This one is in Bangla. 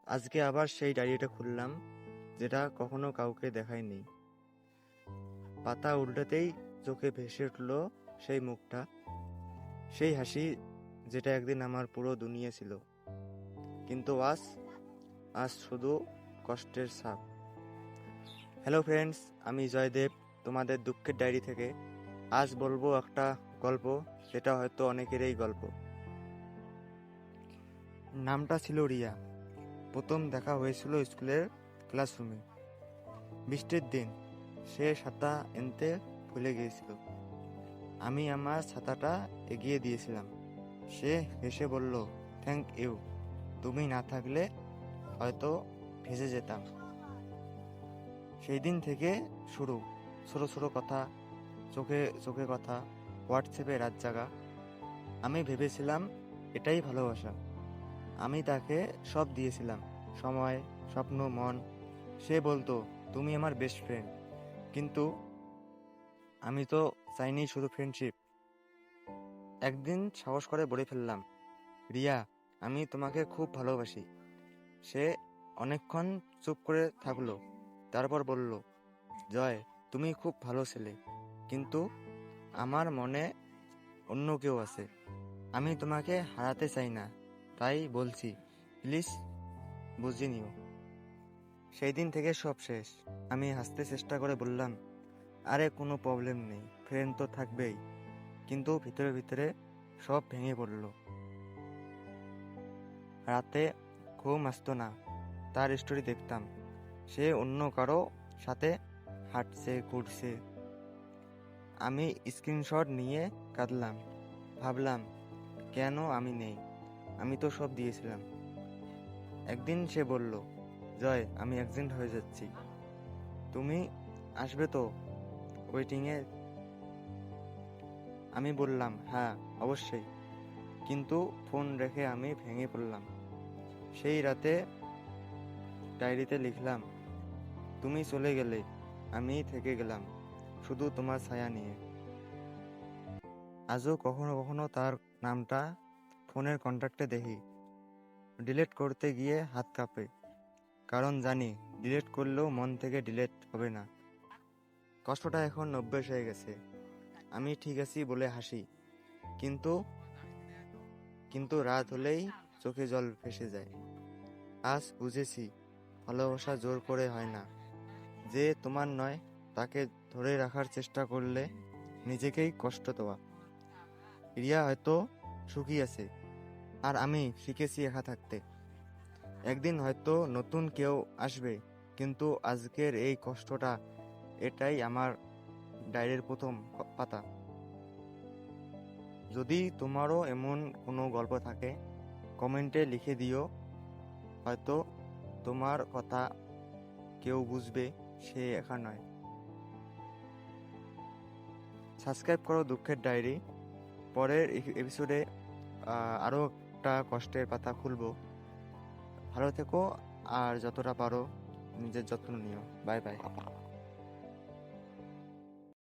আজকে আবার সেই ডায়েরিটা খুললাম, যেটা কখনো কাউকে দেখায়নি। পাতা উল্টাতেই চোখে ভেসে উঠল সেই মুখটা, সেই হাসি যেটা একদিন আমার পুরো দুনিয়া ছিল। কিন্তু আজ আজ শুধু কষ্টের ছাপ। হ্যালো ফ্রেন্ডস, আমি জয়দেব, তোমাদের দুঃখের ডায়েরি থেকে। আজ বলবো একটা গল্প, যেটা হয়তো অনেকেরই গল্প। নামটা ছিল রিয়া। প্রথম দেখা হয়েছিল স্কুলের ক্লাসরুমে। বৃষ্টির দিন। সে ছাতা এনতে ভুলে গিয়েছিল। আমি আমার ছাতাটা এগিয়ে দিয়েছিলাম। সে হেসে বলল, থ্যাংক ইউ, তুমি না থাকলে হয়তো ভেসে যেতাম। সেই দিন থেকে শুরু, ছোট ছোট কথা, চোখে চোখে কথা, হোয়াটসঅ্যাপে রাত জাগা। আমি ভেবেছিলাম এটাই ভালোবাসা। আমি তাকে সব দিয়েছিলাম, সময়, স্বপ্ন, মন। সে বলতো, তুমি আমার বেস্ট ফ্রেন্ড। কিন্তু আমি তো চাইনি শুধু ফ্রেন্ডশিপ। একদিন সাহস করে বলে ফেললাম, রিয়া, আমি তোমাকে খুব ভালোবাসি। সে অনেকক্ষণ চুপ করে থাকলো, তারপর বলল, জয়, তুমি খুব ভালো ছেলে, কিন্তু আমার মনে অন্য কেউ আছে। আমি তোমাকে হারাতে চাই না, তাই বলছি, প্লিজ বুঝে নিও। সেই দিন থেকে সব শেষ। আমি হাসতে চেষ্টা করে বললাম, আরে কোনো প্রবলেম নেই, ফ্রেন্ড তো থাকবেই। কিন্তু ভিতরে ভিতরে সব ভেঙে পড়ল। রাতে ঘুম আসতো না। তার স্টোরি দেখতাম, সে অন্য কারো সাথে হাঁটছে, ঘুরছে। আমি স্ক্রিনশট নিয়ে কাঁদলাম। ভাবলাম, কেন আমি নেই? আমি তো সব দিয়েছিলাম। একদিন সে বলল, জয়, আমি অ্যাক্সিডেন্ট হয়ে যাচ্ছি, তুমি আসবে তো ওয়েটিংয়ে? আমি বললাম, হ্যাঁ, অবশ্যই। কিন্তু ফোন রেখে আমি ভেঙে পড়লাম। সেই রাতে ডায়েরিতে লিখলাম, তুমি চলে গেলে, আমি থেকে গেলাম শুধু তোমার ছায়া নিয়ে। আজও কখনো কখনো তার নামটা ফোনের কন্ট্যাক্টে দেখি। ডিলিট করতে গিয়ে হাত কাঁপে, কারণ জানি ডিলিট করলেও মন থেকে ডিলিট হবে না। কষ্টটা এখন অভ্যেস হয়ে গেছে। আমি ঠিক আছি বলে হাসি, কিন্তু কিন্তু রাত হলেই চোখে জল ভেসে যায়। আজ বুঝেছি, ভালোবাসা জোর করে হয় না। যে তোমার নয়, তাকে ধরে রাখার চেষ্টা করলে নিজেকেই কষ্ট দেওয়া। রিয়া হয়তো সুখী আছে, আর আমি শিখেছি একা থাকতে। একদিন হয়তো নতুন কেউ আসবে, কিন্তু আজকের এই কষ্টটা, এটাই আমার ডায়েরির প্রথম পাতা। যদি তোমারও এমন কোনো গল্প থাকে, কমেন্টে লিখে দিও। হয়তো তোমার কথা কেউ বুঝবে, সে একা নয়। সাবস্ক্রাইব করো দুঃখের ডায়েরি। পরের এপিসোডে আরও একটা কষ্টের পাতা খুলবো। ভালো থেকো, আর যতটা পারো নিজের যত্ন নিও। Bye bye.